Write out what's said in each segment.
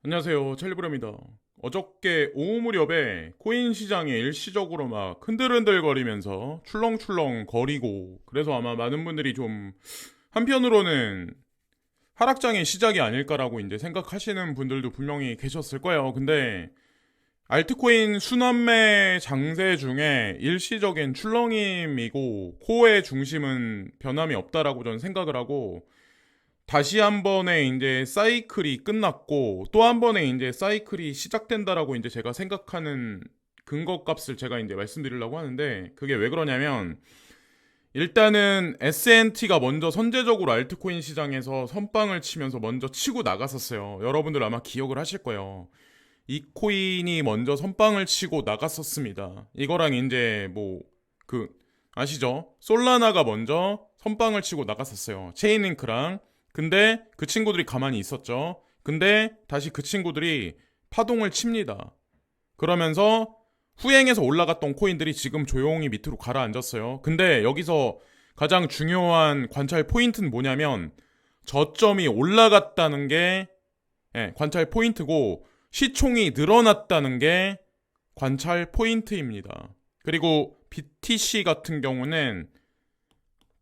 안녕하세요. 첼리브레입니다. 어저께 오후 무렵에 코인 시장이 일시적으로 막 흔들흔들거리면서 출렁출렁 거리고 그래서 아마 많은 분들이 좀 한편으로는 하락장의 시작이 아닐까라고 이제 생각하시는 분들도 분명히 계셨을 거예요. 근데 알트코인 순환매 장세 중에 일시적인 출렁임이고 코어의 중심은 변함이 없다라고 저는 생각을 하고 다시 한 번의 이제 사이클이 끝났고 또 한 번의 이제 사이클이 시작된다라고 이제 제가 생각하는 근거 값을 제가 이제 말씀드리려고 하는데 그게 왜 그러냐면 일단은 S&T가 먼저 선제적으로 알트코인 시장에서 선빵을 치면서 먼저 치고 나갔었어요. 여러분들 아마 기억을 하실 거예요. 이 코인이 먼저 선빵을 치고 나갔었습니다. 이거랑 이제 뭐 그 아시죠? 솔라나가 먼저 선빵을 치고 나갔었어요. 체인링크랑. 근데 그 친구들이 가만히 있었죠. 근데 다시 그 친구들이 파동을 칩니다. 그러면서 후행해서 올라갔던 코인들이 지금 조용히 밑으로 가라앉았어요. 근데 여기서 가장 중요한 관찰 포인트는 뭐냐면 저점이 올라갔다는 게 관찰 포인트고 시총이 늘어났다는 게 관찰 포인트입니다. 그리고 BTC 같은 경우는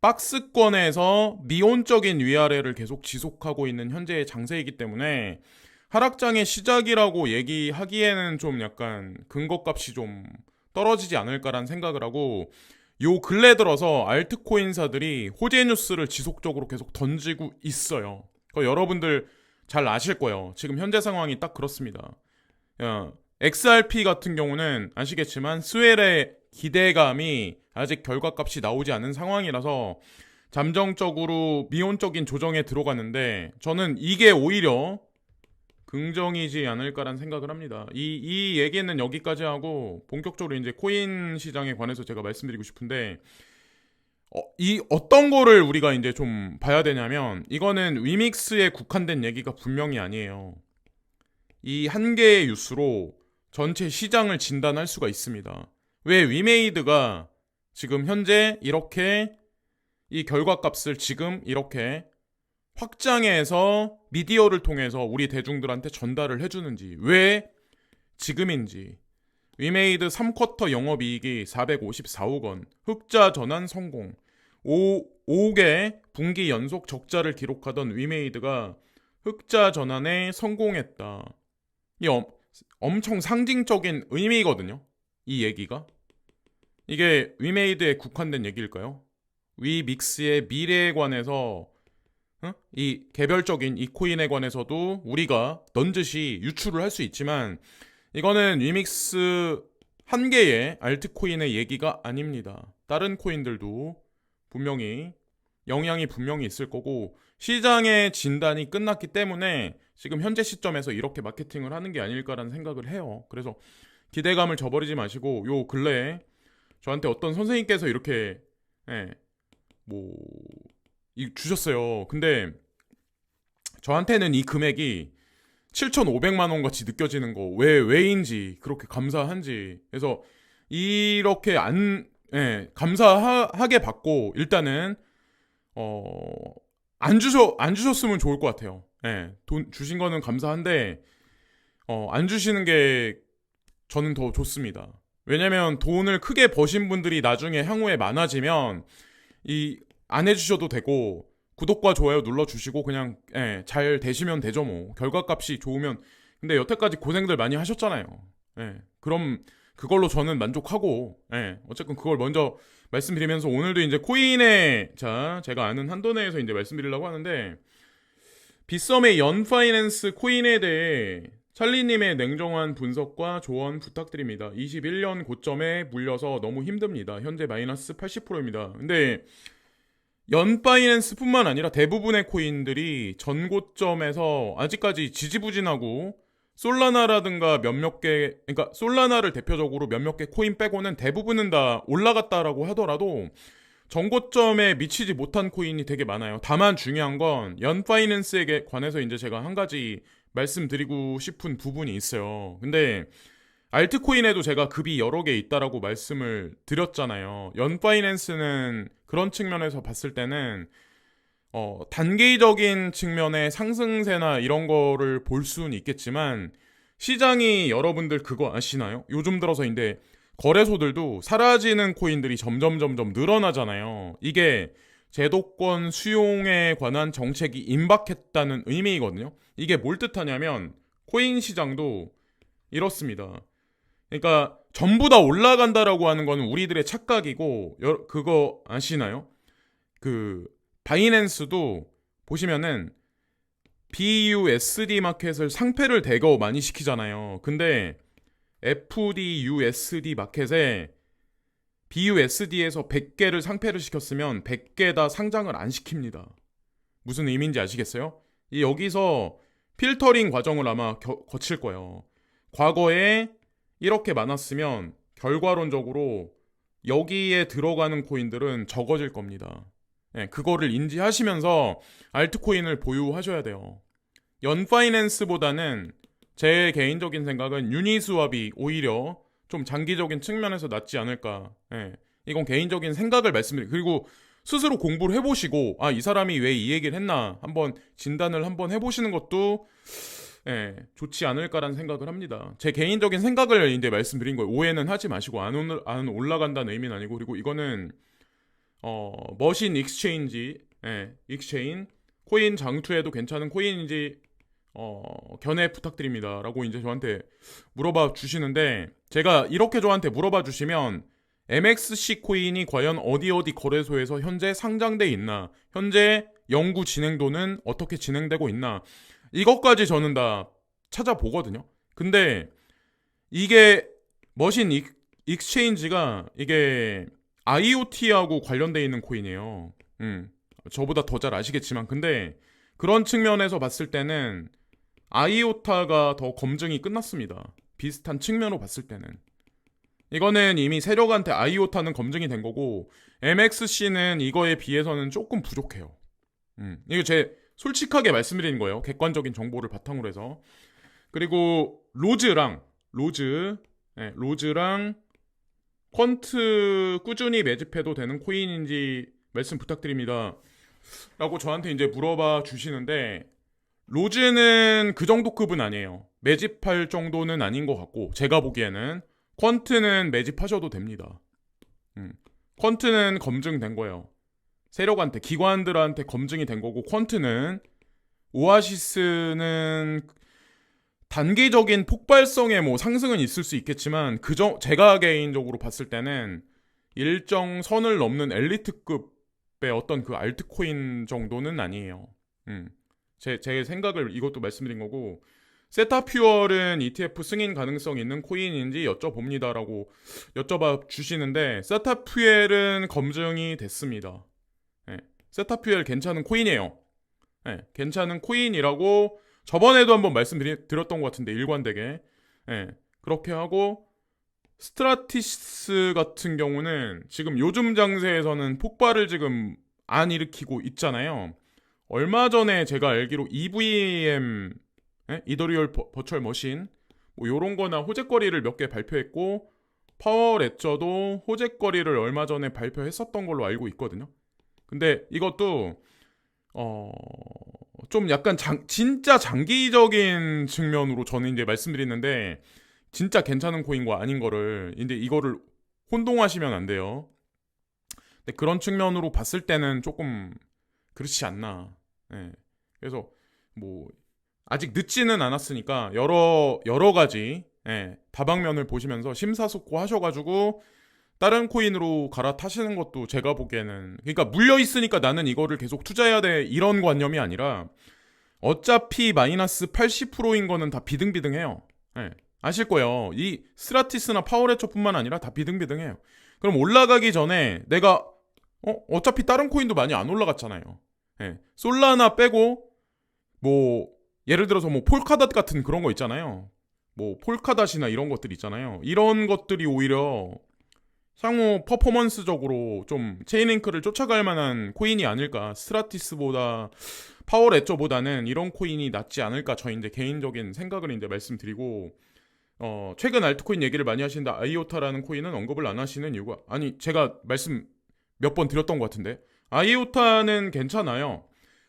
박스권에서 미온적인 위아래를 계속 지속하고 있는 현재의 장세이기 때문에 하락장의 시작이라고 얘기하기에는 좀 약간 근거값이 좀 떨어지지 않을까라는 생각을 하고 요 근래 들어서 알트코인사들이 호재 뉴스를 지속적으로 계속 던지고 있어요. 여러분들 잘 아실 거예요. 지금 현재 상황이 딱 그렇습니다. XRP 같은 경우는 아시겠지만 스웰의 기대감이 아직 결과값이 나오지 않은 상황이라서 잠정적으로 미온적인 조정에 들어갔는데 저는 이게 오히려 긍정이지 않을까라는 생각을 합니다. 이 얘기는 여기까지 하고 본격적으로 이제 코인 시장에 관해서 제가 말씀드리고 싶은데 이 어떤 거를 우리가 이제 좀 봐야 되냐면 이거는 위믹스에 국한된 얘기가 분명히 아니에요. 이 한 개의 뉴스로 전체 시장을 진단할 수가 있습니다. 왜 위메이드가 지금 현재 이렇게 이 결과값을 지금 이렇게 확장해서 미디어를 통해서 우리 대중들한테 전달을 해주는지, 왜 지금인지. 위메이드 3쿼터 영업이익이 454억 원, 흑자 전환 성공. 5개 분기 연속 적자를 기록하던 위메이드가 흑자 전환에 성공했다. 이 엄청 상징적인 의미거든요. 이 얘기가. 이게 위메이드에 국한된 얘기일까요? 위믹스의 미래에 관해서 이 개별적인 이 코인에 관해서도 우리가 넌지시 유출을 할 수 있지만 이거는 위믹스 한 개의 알트코인의 얘기가 아닙니다. 다른 코인들도 분명히 영향이 분명히 있을 거고 시장의 진단이 끝났기 때문에 지금 현재 시점에서 이렇게 마케팅을 하는 게 아닐까라는 생각을 해요. 그래서 기대감을 저버리지 마시고 요 근래에 저한테 어떤 선생님께서 이렇게 예, 뭐 주셨어요. 근데 저한테는 이 금액이 7,500만 원 같이 느껴지는 거 왜인지 그렇게 감사한지 그래서 이렇게 감사하게 받고 일단은 안 주셨으면 좋을 것 같아요. 돈 주신 거는 감사한데 안 주시는 게 저는 더 좋습니다. 왜냐면 돈을 크게 버신 분들이 나중에 향후에 많아지면 이 안 해주셔도 되고 구독과 좋아요 눌러주시고 그냥 잘 되시면 되죠 뭐. 결과값이 좋으면. 근데 여태까지 고생들 많이 하셨잖아요. 그럼 그걸로 저는 만족하고 어쨌든 그걸 먼저 말씀드리면서 오늘도 이제 코인에 제가 아는 한도 내에서 이제 말씀드리려고 하는데 빗썸의 연파이낸스 코인에 대해 찰리님의 냉정한 분석과 조언 부탁드립니다. 21년 고점에 물려서 너무 힘듭니다. 현재 마이너스 80%입니다. 근데 연바이낸스뿐만 아니라 대부분의 코인들이 전고점에서 아직까지 지지부진하고 솔라나라든가 몇몇 개, 그러니까 솔라나를 대표적으로 몇몇 개 코인 빼고는 대부분은 다 올라갔다라고 하더라도 전고점에 미치지 못한 코인이 되게 많아요. 다만 중요한 건 연파이낸스에 관해서 이제 제가 한 가지 말씀드리고 싶은 부분이 있어요. 근데 알트코인에도 제가 급이 여러 개 있다라고 말씀을 드렸잖아요. 연파이낸스는 그런 측면에서 봤을 때는 단기적인 측면의 상승세나 이런 거를 볼 수는 있겠지만 시장이 여러분들 그거 아시나요? 요즘 들어서인데 거래소들도 사라지는 코인들이 점점 늘어나잖아요. 이게 제도권 수용에 관한 정책이 임박했다는 의미이거든요. 이게 뭘 뜻하냐면 코인 시장도 이렇습니다. 그러니까 전부 다 올라간다라고 하는 거는 우리들의 착각이고 그거 아시나요? 그 바이낸스도 보시면은 BUSD 마켓을 상패를 대거 많이 시키잖아요. 근데 FDUSD 마켓에 BUSD에서 100개를 상패를 시켰으면 100개 다 상장을 안 시킵니다. 무슨 의미인지 아시겠어요? 여기서 필터링 과정을 아마 거칠 거예요. 과거에 이렇게 많았으면 결과론적으로 여기에 들어가는 코인들은 적어질 겁니다. 네, 그거를 인지하시면서 알트코인을 보유하셔야 돼요. 연파이낸스보다는 제 개인적인 생각은 유니스왑이 오히려 좀 장기적인 측면에서 낫지 않을까. 예, 이건 개인적인 생각을 말씀드리고 그리고 스스로 공부를 해보시고 이 사람이 왜 이 얘기를 했나 한번 진단을 한번 해보시는 것도 좋지 않을까라는 생각을 합니다. 제 개인적인 생각을 이제 말씀드린 거예요. 오해는 하지 마시고 안 올라간다는 의미는 아니고 그리고 이거는 머신 익스체인지 익스체인 코인 장투에도 괜찮은 코인인지 견해 부탁드립니다 라고 이제 저한테 물어봐 주시는데 제가 이렇게 저한테 물어봐 주시면 MXC 코인이 과연 어디 거래소에서 현재 상장돼 있나 현재 연구 진행도는 어떻게 진행되고 있나 이것까지 저는 다 찾아보거든요. 근데 이게 머신 익스체인지가 이게 IoT하고 관련돼 있는 코인이에요. 저보다 더 잘 아시겠지만 근데 그런 측면에서 봤을 때는 아이오타가 더 검증이 끝났습니다. 비슷한 측면으로 봤을 때는 이거는 이미 세력한테 아이오타는 검증이 된 거고 MXC는 이거에 비해서는 조금 부족해요. 이거 제 솔직하게 말씀드리는 거예요. 객관적인 정보를 바탕으로 해서. 그리고 로즈랑 퀀트 꾸준히 매집해도 되는 코인인지 말씀 부탁드립니다 라고 저한테 이제 물어봐 주시는데 로즈는 그 정도 급은 아니에요. 매집할 정도는 아닌 것 같고 제가 보기에는 퀀트는 매집하셔도 됩니다. 퀀트는 검증된 거예요. 세력한테 기관들한테 검증이 된 거고 퀀트는 오아시스는 단기적인 폭발성의 뭐 상승은 있을 수 있겠지만 제가 개인적으로 봤을 때는 일정 선을 넘는 엘리트급의 어떤 그 알트코인 정도는 아니에요. 제 생각을 이것도 말씀드린 거고 세타퓨얼은 ETF 승인 가능성 있는 코인인지 여쭤봅니다라고 여쭤봐 주시는데 세타퓨얼은 검증이 됐습니다. 세타퓨얼 괜찮은 코인이에요. 괜찮은 코인이라고 저번에도 한번 말씀드렸던 것 같은데 일관되게 그렇게 하고 스트라티스 같은 경우는 지금 요즘 장세에서는 폭발을 지금 안 일으키고 있잖아요. 얼마 전에 제가 알기로 EVM 이더리얼 버추얼 머신 뭐 요런 거나 호재거리를 몇 개 발표했고 파워 레저도 호재거리를 얼마 전에 발표했었던 걸로 알고 있거든요. 근데 이것도 좀 약간 진짜 장기적인 측면으로 저는 이제 말씀드리는데 진짜 괜찮은 코인과 아닌 거를 근데 이거를 혼동하시면 안 돼요. 근데 그런 측면으로 봤을 때는 조금 그렇지 않나. 그래서 뭐 아직 늦지는 않았으니까 여러 가지 다방면을 보시면서 심사숙고하셔가지고 다른 코인으로 갈아타시는 것도 제가 보기에는 그러니까 물려 있으니까 나는 이거를 계속 투자해야 돼 이런 관념이 아니라 어차피 마이너스 80%인 거는 다 비등비등해요. 아실 거예요. 이 스트라티스나 파워레처뿐만 아니라 다 비등비등해요. 그럼 올라가기 전에 내가 어차피 다른 코인도 많이 안 올라갔잖아요. 솔라나 빼고 뭐 예를 들어서 뭐 폴카닷 같은 그런 거 있잖아요. 뭐 폴카닷이나 이런 것들 있잖아요. 이런 것들이 오히려 향후 퍼포먼스적으로 좀 체인링크를 쫓아갈 만한 코인이 아닐까. 스트라티스보다 파워레저보다는 이런 코인이 낫지 않을까. 저 이제 개인적인 생각을 이제 말씀드리고 최근 알트코인 얘기를 많이 하시는데 아이오타라는 코인은 언급을 안 하시는 이유가 제가 말씀 몇 번 드렸던 것 같은데 아이오타는 괜찮아요.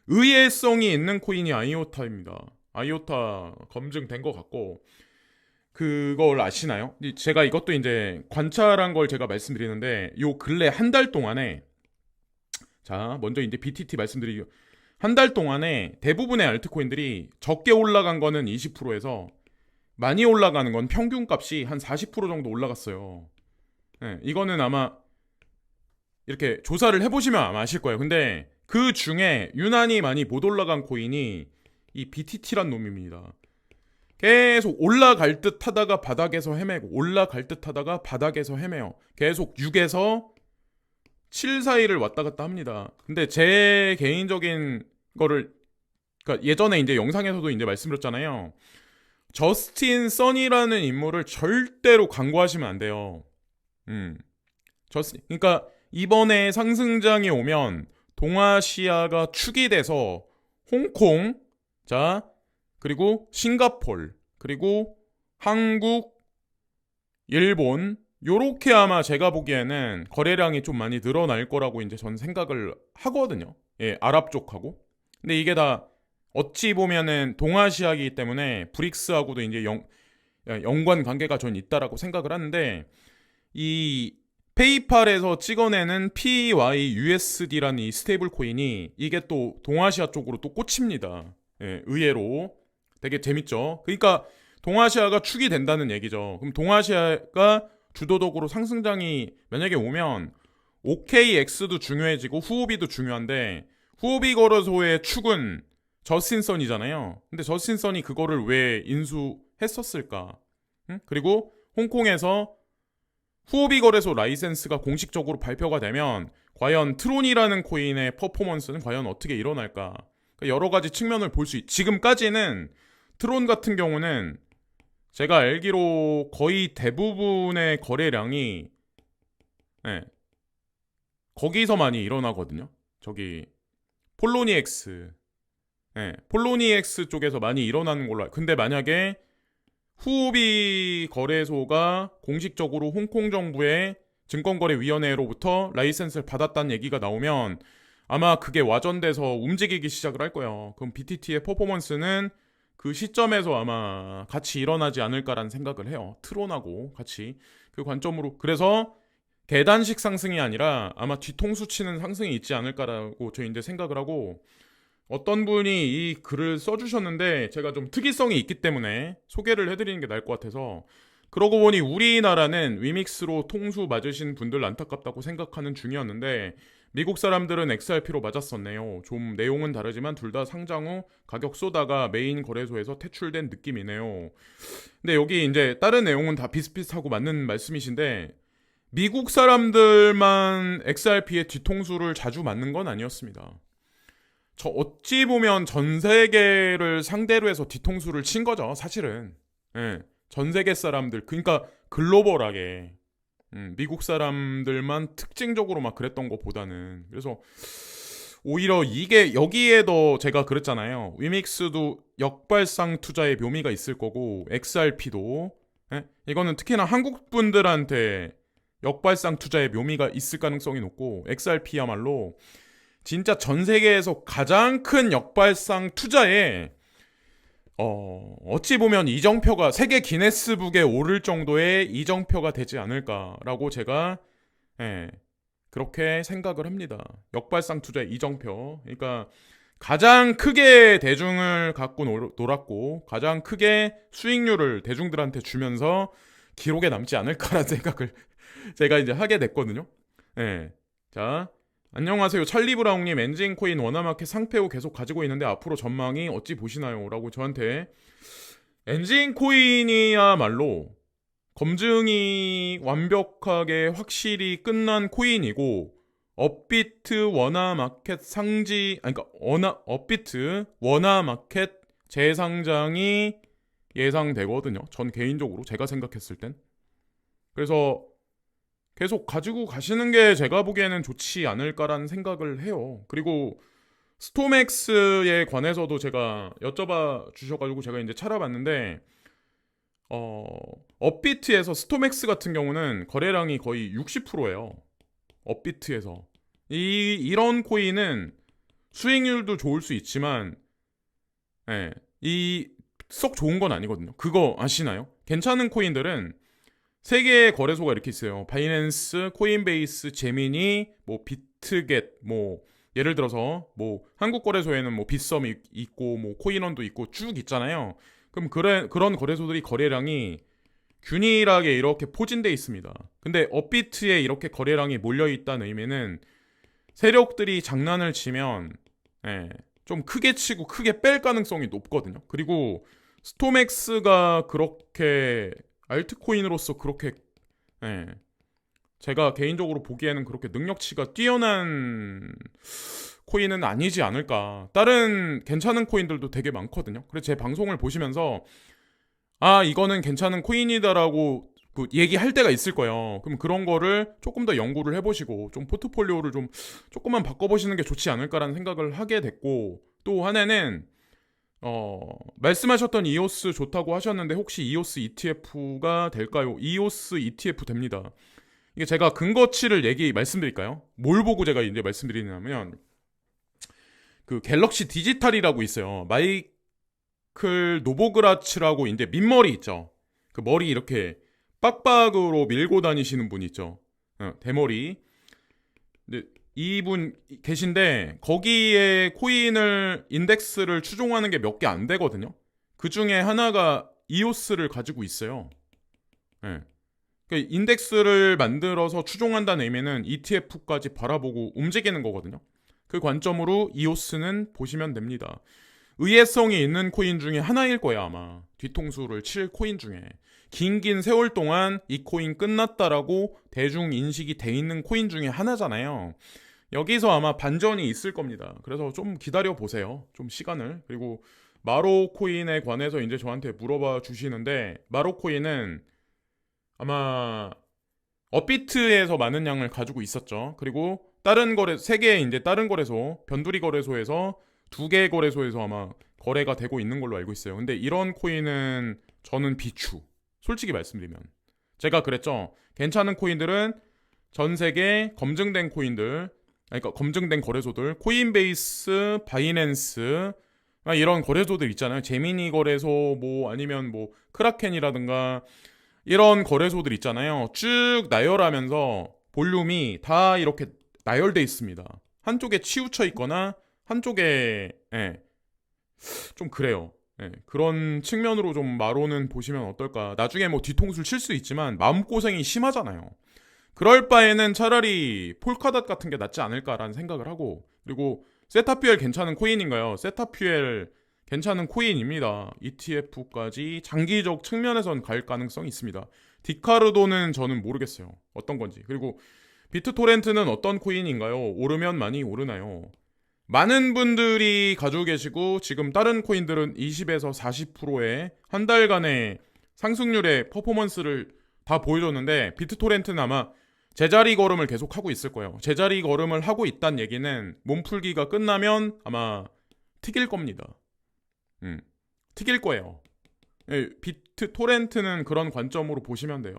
의외성이 있는 코인이 아이오타입니다. 아이오타 검증된 것 같고, 그걸 아시나요? 제가 이것도 이제 관찰한 걸 제가 말씀드리는데, 요 근래 한 달 동안에, 자, 먼저 이제 BTT 말씀드리고, 한 달 동안에 대부분의 알트코인들이 적게 올라간 거는 20%에서 많이 올라가는 건 평균 값이 한 40% 정도 올라갔어요. 네, 이거는 아마 이렇게 조사를 해보시면 아마 아실 거예요. 근데 그 중에 유난히 많이 못 올라간 코인이 이 BTT란 놈입니다. 계속 올라갈 듯 하다가 바닥에서 헤매고 올라갈 듯 하다가 바닥에서 헤매요. 계속 6에서 7 사이를 왔다 갔다 합니다. 근데 제 개인적인 거를, 그러니까 예전에 이제 영상에서도 이제 말씀드렸잖아요. 저스틴 선이라는 인물을 절대로 광고하시면 안 돼요. 그러니까 이번에 상승장이 오면 동아시아가 축이 돼서 홍콩, 자, 그리고 싱가폴, 그리고 한국, 일본, 요렇게 아마 제가 보기에는 거래량이 좀 많이 늘어날 거라고 이제 전 생각을 하거든요. 예, 아랍 쪽하고. 근데 이게 다 어찌 보면은 동아시아이기 때문에 브릭스하고도 이제 연관 관계가 전 있다라고 생각을 하는데, 이 페이팔에서 찍어내는 PYUSD라는 이 스테이블 코인이 이게 또 동아시아 쪽으로 또 꽂힙니다. 예, 의외로 되게 재밌죠. 그러니까 동아시아가 축이 된다는 얘기죠. 그럼 동아시아가 주도적으로 상승장이 만약에 오면 OKX도 중요해지고 후오비도 중요한데, 후오비 거래소의 축은 저스틴선이잖아요. 근데 저스틴선이 그거를 왜 인수했었을까? 응? 그리고 홍콩에서 후오비 거래소 라이센스가 공식적으로 발표가 되면 과연 트론이라는 코인의 퍼포먼스는 과연 어떻게 일어날까? 여러 가지 측면을 볼 수 지금까지는 트론 같은 경우는 제가 알기로 거의 대부분의 거래량이, 네, 거기서 많이 일어나거든요. 저기 폴로니엑스, 네, 폴로니엑스 쪽에서 많이 일어나는 걸로. 근데 만약에 후오비 거래소가 공식적으로 홍콩 정부의 증권거래위원회로부터 라이센스를 받았다는 얘기가 나오면 아마 그게 와전돼서 움직이기 시작을 할 거예요. 그럼 BTT의 퍼포먼스는 그 시점에서 아마 같이 일어나지 않을까라는 생각을 해요. 트론하고 같이. 그 관점으로. 그래서 계단식 상승이 아니라 아마 뒤통수 치는 상승이 있지 않을까라고 저희 이제 생각을 하고, 어떤 분이 이 글을 써주셨는데 제가 좀 특이성이 있기 때문에 소개를 해드리는 게 나을 것 같아서, 그러고 보니 우리나라는 위믹스로 통수 맞으신 분들 안타깝다고 생각하는 중이었는데 미국 사람들은 XRP로 맞았었네요. 좀 내용은 다르지만 둘 다 상장 후 가격 쏘다가 메인 거래소에서 퇴출된 느낌이네요. 근데 여기 이제 다른 내용은 다 비슷비슷하고 맞는 말씀이신데, 미국 사람들만 XRP의 뒤통수를 자주 맞는 건 아니었습니다. 저 어찌 보면 전 세계를 상대로 해서 뒤통수를 친 거죠, 사실은. 예, 전 세계 사람들, 그러니까 글로벌하게. 미국 사람들만 특징적으로 막 그랬던 것보다는. 그래서 오히려 이게 여기에도 제가 그랬잖아요. 위믹스도 역발상 투자의 묘미가 있을 거고 XRP도, 예? 이거는 특히나 한국 분들한테 역발상 투자의 묘미가 있을 가능성이 높고, XRP야말로 진짜 전 세계에서 가장 큰 역발상 투자에 어찌 보면 이정표가 세계 기네스북에 오를 정도의 이정표가 되지 않을까라고 제가, 예, 그렇게 생각을 합니다. 역발상 투자의 이정표. 그러니까 가장 크게 대중을 갖고 놀았고 가장 크게 수익률을 대중들한테 주면서 기록에 남지 않을까라는 생각을 제가 이제 하게 됐거든요. 예. 자, 안녕하세요. 찰리브라운님, 엔진코인 원화마켓 상패 후 계속 가지고 있는데 앞으로 전망이 어찌 보시나요? 라고 저한테. 엔진코인이야말로 검증이 완벽하게 확실히 끝난 코인이고, 업비트 원화마켓 상지, 아니 그러니까 업비트 원화마켓 재상장이 예상되거든요. 전 개인적으로 제가 생각했을 땐. 그래서 계속 가지고 가시는 게 제가 보기에는 좋지 않을까라는 생각을 해요. 그리고 스톰엑스에 관해서도 제가 여쭤봐 주셔가지고 제가 이제 찾아봤는데, 업비트에서 스톰엑스 같은 경우는 거래량이 거의 60%예요. 업비트에서. 이런 코인은 수익률도 좋을 수 있지만 예, 이 썩 좋은 건 아니거든요. 그거 아시나요? 괜찮은 코인들은 세 개의 거래소가 이렇게 있어요. 바이낸스, 코인베이스, 제미니, 뭐 비트겟, 뭐 예를 들어서 뭐 한국 거래소에는 뭐 빗썸이 있고 뭐 코인원도 있고 쭉 있잖아요. 그럼 그런 거래소들이 거래량이 균일하게 이렇게 포진돼 있습니다. 근데 업비트에 이렇게 거래량이 몰려 있다는 의미는 세력들이 장난을 치면 예, 좀 크게 치고 크게 뺄 가능성이 높거든요. 그리고 스톰엑스가 그렇게 알트코인으로서 그렇게 예, 제가 개인적으로 보기에는 그렇게 능력치가 뛰어난 코인은 아니지 않을까. 다른 괜찮은 코인들도 되게 많거든요. 그래서 제 방송을 보시면서 아 이거는 괜찮은 코인이다라고 그 얘기할 때가 있을 거예요. 그럼 그런 거를 조금 더 연구를 해보시고 좀 포트폴리오를 좀 조금만 바꿔보시는 게 좋지 않을까라는 생각을 하게 됐고 또 하나는 말씀하셨던 이오스 좋다고 하셨는데 혹시 이오스 ETF가 될까요? 이오스 ETF 됩니다. 이게 제가 근거치를 말씀드릴까요? 뭘 보고 제가 이제 말씀드리냐면 그 갤럭시 디지털이라고 있어요. 마이클 노보그라츠라고 이제 민머리 있죠. 그 머리 이렇게 빡빡으로 밀고 다니시는 분 있죠. 대머리. 근데 이분 계신데 거기에 코인을 인덱스를 추종하는 게 몇 개 안 되거든요. 그 중에 하나가 이오스를 가지고 있어요. 네. 그러니까 인덱스를 만들어서 추종한다는 의미는 ETF까지 바라보고 움직이는 거거든요. 그 관점으로 이오스는 보시면 됩니다. 의외성이 있는 코인 중에 하나일 거야 아마. 뒤통수를 칠 코인 중에. 긴 세월 동안 이 코인 끝났다라고 대중 인식이 돼 있는 코인 중에 하나잖아요. 여기서 아마 반전이 있을 겁니다. 그래서 좀 기다려 보세요. 좀 시간을. 그리고 마로 코인에 관해서 이제 저한테 물어봐 주시는데 마로 코인은 아마 업비트에서 많은 양을 가지고 있었죠. 그리고 다른 세 개의 이제 다른 거래소, 변두리 거래소에서 2개의 거래소에서 아마 거래가 되고 있는 걸로 알고 있어요. 근데 이런 코인은 저는 비추. 솔직히 말씀드리면 제가 그랬죠. 괜찮은 코인들은 전 세계 검증된 코인들, 그러니까 검증된 거래소들, 코인베이스, 바이낸스 이런 거래소들 있잖아요. 제미니 거래소 뭐 아니면 뭐 크라켄이라든가 이런 거래소들 있잖아요. 쭉 나열하면서 볼륨이 다 이렇게 나열돼 있습니다. 한쪽에 치우쳐 있거나 한쪽에 좀 그래요. 그런 측면으로 좀 마로는 보시면 어떨까. 나중에 뭐 뒤통수를 칠 수 있지만 마음고생이 심하잖아요. 그럴 바에는 차라리 폴카닷 같은 게 낫지 않을까라는 생각을 하고 그리고 세타퓨엘 괜찮은 코인인가요? 세타퓨엘 괜찮은 코인입니다. ETF까지 장기적 측면에선 갈 가능성이 있습니다. 디카르도는 저는 모르겠어요. 어떤 건지. 그리고 비트토렌트는 어떤 코인인가요? 오르면 많이 오르나요? 많은 분들이 가지고 계시고 지금 다른 코인들은 20에서 40%의 한 달간의 상승률의 퍼포먼스를 다 보여줬는데 비트토렌트는 아마 제자리 걸음을 계속 하고 있을 거예요. 제자리 걸음을 하고 있다는 얘기는 몸풀기가 끝나면 아마 튀길 겁니다. 튀길 거예요. 비트토렌트는 그런 관점으로 보시면 돼요.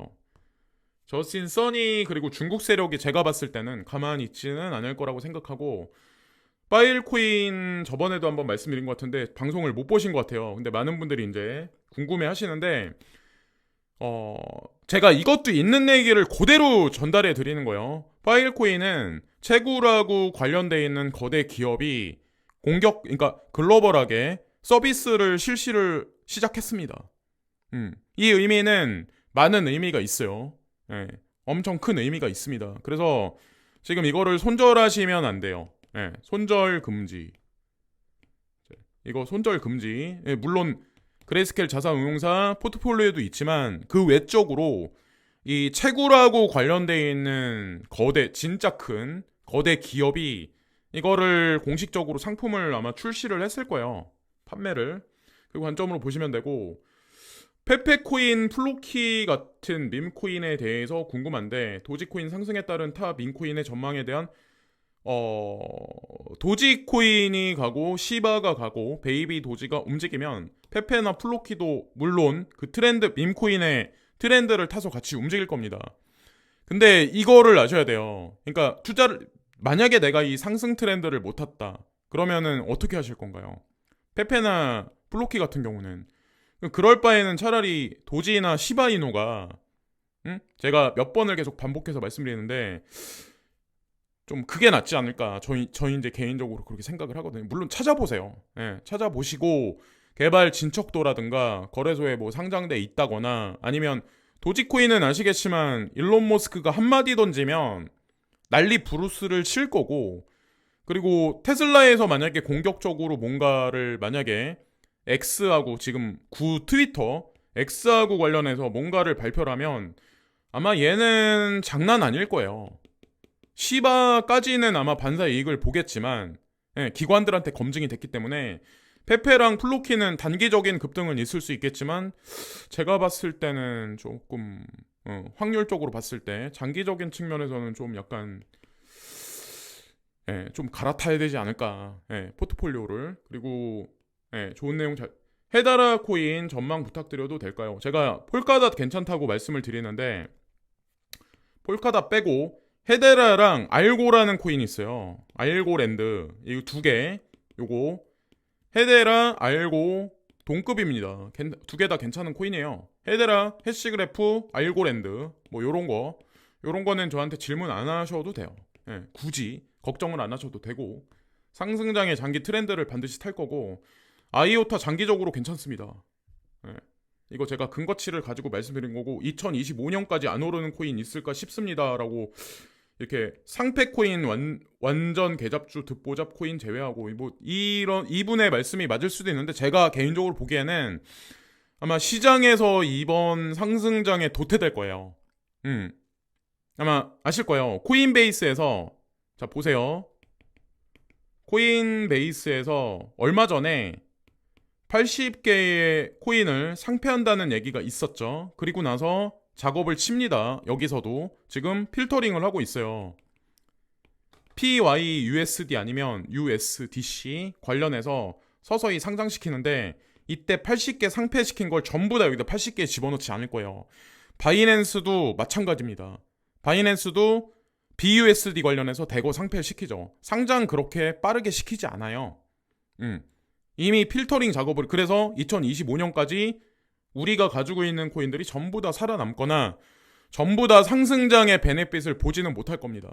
저스틴 써니 그리고 중국 세력이 제가 봤을 때는 가만히 있지는 않을 거라고 생각하고 파일코인 저번에도 한번 말씀드린 것 같은데 방송을 못 보신 것 같아요. 근데 많은 분들이 이제 궁금해 하시는데 제가 이것도 있는 얘기를 그대로 전달해 드리는 거예요. 파일코인은 채굴하고 관련돼 있는 거대 기업이 그러니까 글로벌하게 서비스를 실시를 시작했습니다. 이 의미는 많은 의미가 있어요. 엄청 큰 의미가 있습니다. 그래서 지금 이거를 손절하시면 안 돼요. 손절 금지. 이거 손절 금지. 물론 그레이스케일 자산운용사 포트폴리오에도 있지만 그 외적으로 이 채굴하고 관련돼 있는 진짜 큰 거대 기업이 이거를 공식적으로 상품을 아마 출시를 했을 거예요. 판매를. 그 관점으로 보시면 되고 페페코인, 플로키 같은 밈코인에 대해서 궁금한데 도지코인 상승에 따른 타 밈코인의 전망에 대한 도지코인이 가고 시바가 가고 베이비 도지가 움직이면 페페나 플로키도 물론 그 밈코인의 트렌드를 타서 같이 움직일 겁니다. 근데 이거를 아셔야 돼요. 그러니까 만약에 내가 이 상승 트렌드를 못 탔다. 그러면은 어떻게 하실 건가요? 페페나 플로키 같은 경우는 그럴 바에는 차라리 도지나 시바이누가 제가 몇 번을 계속 반복해서 말씀드리는데 좀 그게 낫지 않을까. 저희 이제 개인적으로 그렇게 생각을 하거든요. 물론 찾아보세요. 예, 찾아보시고 개발 진척도라든가 거래소에 뭐 상장돼 있다거나 아니면 도지코인은 아시겠지만 일론 머스크가 한마디 던지면 난리 부르스를 칠 거고, 그리고 테슬라에서 만약에 공격적으로 뭔가를 만약에 X하고 지금 구 트위터 X하고 관련해서 뭔가를 발표를 하면 아마 얘는 장난 아닐 거예요. 시바까지는 아마 반사 이익을 보겠지만 기관들한테 검증이 됐기 때문에 페페랑 플로키는 단기적인 급등은 있을 수 있겠지만 제가 봤을 때는 조금 확률적으로 봤을 때 장기적인 측면에서는 좀 약간 좀 갈아타야 되지 않을까. 포트폴리오를. 그리고 좋은 내용 잘 헤다라 코인 전망 부탁드려도 될까요? 제가 폴카닷 괜찮다고 말씀을 드리는데 폴카닷 빼고 헤데라랑 알고라는 코인이 있어요. 알고랜드. 이거 두 개. 요거 헤데라, 알고 동급입니다. 두 개 다 괜찮은 코인이에요. 헤데라, 해시그래프, 알고랜드 뭐 요런 거. 요런 거는 저한테 질문 안 하셔도 돼요. 굳이 걱정을 안 하셔도 되고 상승장의 장기 트렌드를 반드시 탈 거고 아이오타 장기적으로 괜찮습니다. 이거 제가 근거치를 가지고 말씀드린 거고 2025년까지 안 오르는 코인 있을까 싶습니다라고 이렇게 상패 코인 완전 개잡주 득보잡 코인 제외하고 뭐 이런 이분의 말씀이 맞을 수도 있는데 제가 개인적으로 보기에는 아마 시장에서 이번 상승장에 도태될 거예요. 아마 아실 거예요. 코인베이스에서 자 보세요. 코인베이스에서 얼마 전에 80개의 코인을 상폐한다는 얘기가 있었죠. 그리고 나서 작업을 칩니다. 여기서도 지금 필터링을 하고 있어요. PYUSD 아니면 USDC 관련해서 서서히 상장시키는데 이때 80개 상폐시킨 걸 전부 다 여기다 80개 집어넣지 않을 거예요. 바이낸스도 마찬가지입니다. 바이낸스도 BUSD 관련해서 대거 상폐시키죠. 상장 그렇게 빠르게 시키지 않아요. 이미 필터링 작업을, 그래서 2025년까지 우리가 가지고 있는 코인들이 전부 다 살아남거나 전부 다 상승장의 베네핏을 보지는 못할 겁니다.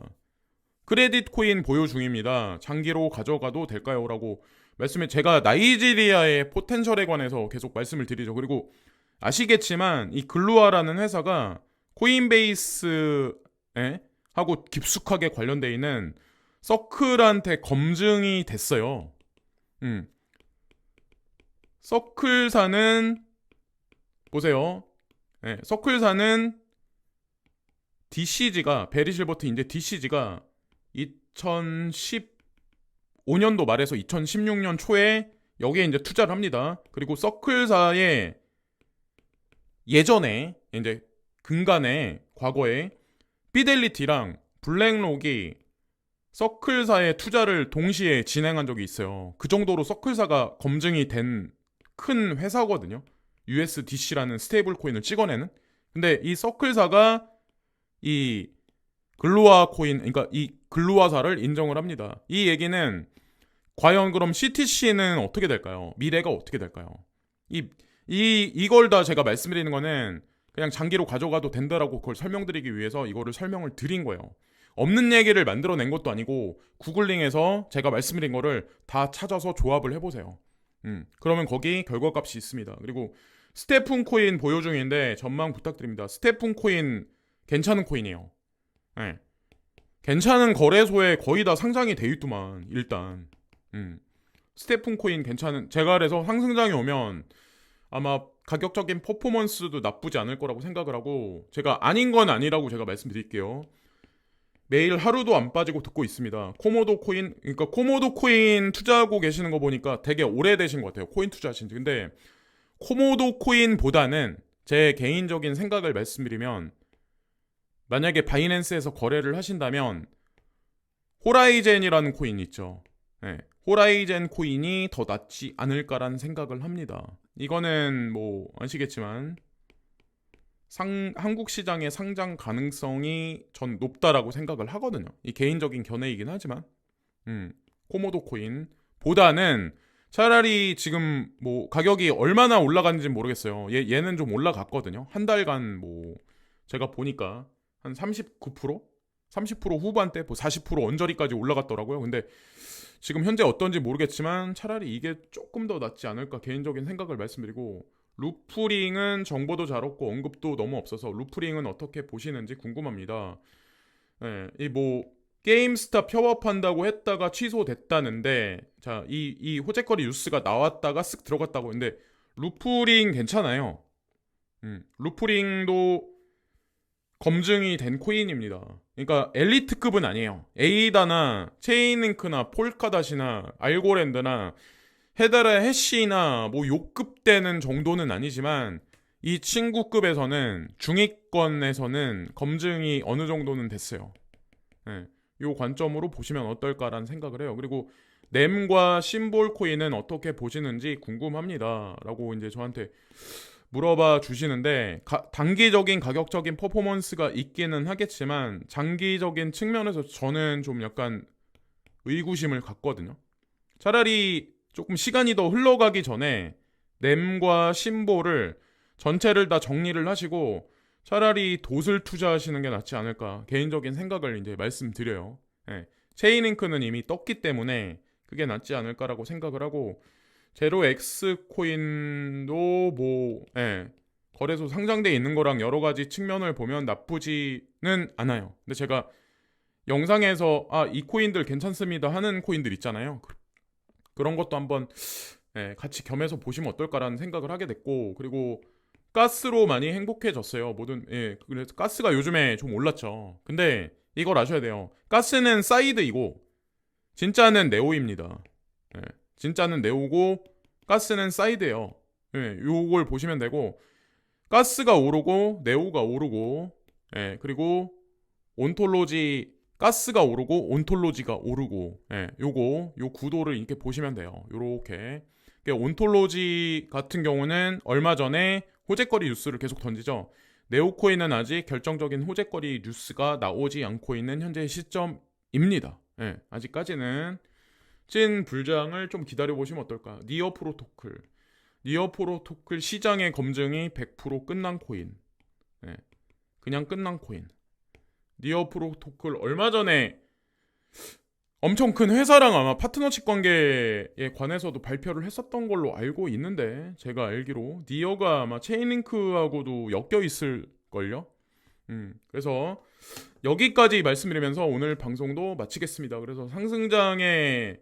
크레딧 코인 보유 중입니다. 장기로 가져가도 될까요? 라고 말씀해, 제가 나이지리아의 포텐셜에 관해서 계속 말씀을 드리죠. 그리고 아시겠지만 이 글루아라는 회사가 코인베이스에 하고 깊숙하게 관련되어 있는 서클한테 검증이 됐어요. 서클사는 보세요. 서클사는 DCG가 베리실버트 이제 DCG가 2015년도 말에서 2016년 초에 여기에 이제 투자를 합니다. 그리고 서클사의 예전에 이제 근간에 과거에 피델리티랑 블랙록이 서클사의 투자를 동시에 진행한 적이 있어요. 그 정도로 서클사가 검증이 된 큰 회사거든요. USDC라는 스테이블 코인을 찍어내는. 근데 이 서클사가 이 글루아 코인, 그러니까 이 글루아사를 인정을 합니다. 이 얘기는 과연 그럼 CTC는 어떻게 될까요? 미래가 어떻게 될까요? 이걸 다 제가 말씀드리는 거는 그냥 장기로 가져가도 된다라고 그걸 설명드리기 위해서 이거를 설명을 드린 거예요. 없는 얘기를 만들어낸 것도 아니고 구글링에서 제가 말씀드린 거를 다 찾아서 조합을 해보세요. 그러면 거기 결과값이 있습니다. 그리고 스테픈 코인 보유 중인데 전망 부탁드립니다. 스테픈 코인 괜찮은 코인이에요. 괜찮은 거래소에 거의 다 상장이 돼 있더만 일단. 스테픈 코인 괜찮은, 제가 그래서 상승장이 오면 아마 가격적인 퍼포먼스도 나쁘지 않을 거라고 생각을 하고, 제가 아닌 건 아니라고 제가 말씀드릴게요. 매일 하루도 안 빠지고 듣고 있습니다. 코모도 코인, 그러니까 코모도 코인 투자하고 계시는 거 보니까 되게 오래되신 것 같아요. 코인 투자하신 지. 근데 코모도 코인보다는 제 개인적인 생각을 말씀드리면, 만약에 바이낸스에서 거래를 하신다면 호라이젠이라는 코인 있죠. 호라이젠 코인이 더 낫지 않을까라는 생각을 합니다. 이거는 뭐 아시겠지만 한국 시장의 상장 가능성이 전 높다라고 생각을 하거든요. 이 개인적인 견해이긴 하지만 코모도 코인 보다는 차라리 지금 뭐 가격이 얼마나 올라갔는지 모르겠어요. 얘는 좀 올라갔거든요. 한 달간 뭐 제가 보니까 한 39%? 30% 후반대, 뭐 40% 언저리까지 올라갔더라고요. 근데 지금 현재 어떤지 모르겠지만 차라리 이게 조금 더 낫지 않을까 개인적인 생각을 말씀드리고, 루프링은 정보도 잘 없고 언급도 너무 없어서 루프링은 어떻게 보시는지 궁금합니다. 예, 이 뭐 게임스타 협업한다고 했다가 취소됐다는데, 자, 이 호재거리 뉴스가 나왔다가 쓱 들어갔다고 했는데 루프링 괜찮아요. 루프링도 검증이 된 코인입니다. 그러니까 엘리트급은 아니에요. 에이다나 체인링크나 폴카닷이나 알고랜드나 헤드라 해시나 뭐 요급 되는 정도는 아니지만 이 친구급에서는 중위권에서는 검증이 어느 정도는 됐어요. 네, 요 관점으로 보시면 어떨까라는 생각을 해요. 그리고 램과 심볼 코인은 어떻게 보시는지 궁금합니다. 라고 이제 저한테 물어봐 주시는데, 단기적인 가격적인 퍼포먼스가 있기는 하겠지만 장기적인 측면에서 저는 좀 약간 의구심을 갖거든요. 차라리 조금 시간이 더 흘러가기 전에 램과 심볼을 전체를 다 정리를 하시고 차라리 돛을 투자하시는 게 낫지 않을까 개인적인 생각을 이제 말씀드려요. 예. 체인링크는 이미 떴기 때문에 그게 낫지 않을까라고 생각을 하고, 제로 X 코인도 뭐 거래소 상장돼 있는 거랑 여러 가지 측면을 보면 나쁘지는 않아요. 근데 제가 영상에서 이 코인들 괜찮습니다 하는 코인들 있잖아요. 그런 것도 한번 같이 겸해서 보시면 어떨까라는 생각을 하게 됐고, 그리고 가스로 많이 행복해졌어요. 그래서 가스가 요즘에 좀 올랐죠. 근데 이걸 아셔야 돼요. 가스는 사이드이고 진짜는 네오입니다. 진짜는 네오고 가스는 사이드예요. 요걸 보시면 되고, 가스가 오르고 네오가 오르고, 그리고 온톨로지, 가스가 오르고 온톨로지가 오르고, 요 구도를 이렇게 보시면 돼요. 요렇게. 온톨로지 같은 경우는 얼마 전에 호재거리 뉴스를 계속 던지죠. 네오코인은 아직 결정적인 호재거리 뉴스가 나오지 않고 있는 현재 시점입니다. 아직까지는 찐 불장을 좀 기다려보시면 어떨까. 니어 프로토클 시장의 검증이 100% 끝난 코인. 그냥 끝난 코인. 니어 프로토클 얼마 전에 엄청 큰 회사랑 아마 파트너십 관계에 관해서도 발표를 했었던 걸로 알고 있는데, 제가 알기로 니어가 아마 체인링크하고도 엮여 있을걸요. 그래서 여기까지 말씀드리면서 오늘 방송도 마치겠습니다. 그래서 상승장의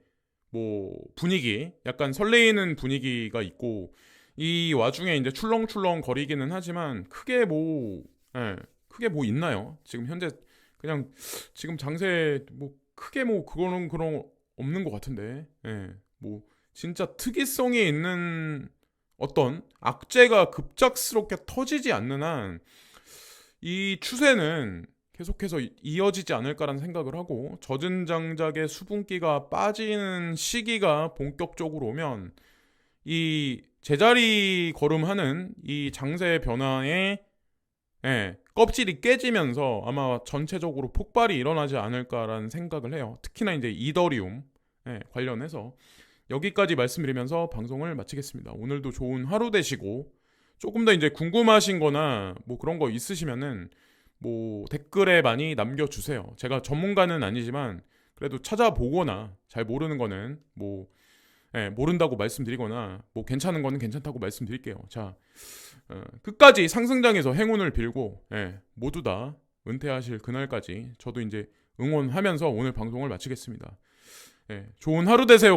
뭐 분위기, 약간 설레이는 분위기가 있고, 이 와중에 이제 출렁출렁 거리기는 하지만 크게 뭐 있나요? 지금 현재 그냥 지금 장세 뭐 크게 뭐 그런 없는 것 같은데, 뭐 진짜 특이성이 있는 어떤 악재가 급작스럽게 터지지 않는 한 이 추세는 계속해서 이어지지 않을까라는 생각을 하고, 젖은 장작의 수분기가 빠지는 시기가 본격적으로 오면 이 제자리 걸음하는 이 장세 변화에 껍질이 깨지면서 아마 전체적으로 폭발이 일어나지 않을까라는 생각을 해요. 특히나 이제 이더리움 관련해서 여기까지 말씀드리면서 방송을 마치겠습니다. 오늘도 좋은 하루 되시고, 조금 더 이제 궁금하신 거나 뭐 그런 거 있으시면은 뭐 댓글에 많이 남겨주세요. 제가 전문가는 아니지만 그래도 찾아보거나 잘 모르는 거는 뭐 모른다고 말씀드리거나 뭐 괜찮은 거는 괜찮다고 말씀드릴게요. 자, 끝까지 상승장에서 행운을 빌고 모두 다 은퇴하실 그날까지 저도 이제 응원하면서 오늘 방송을 마치겠습니다. 좋은 하루 되세요.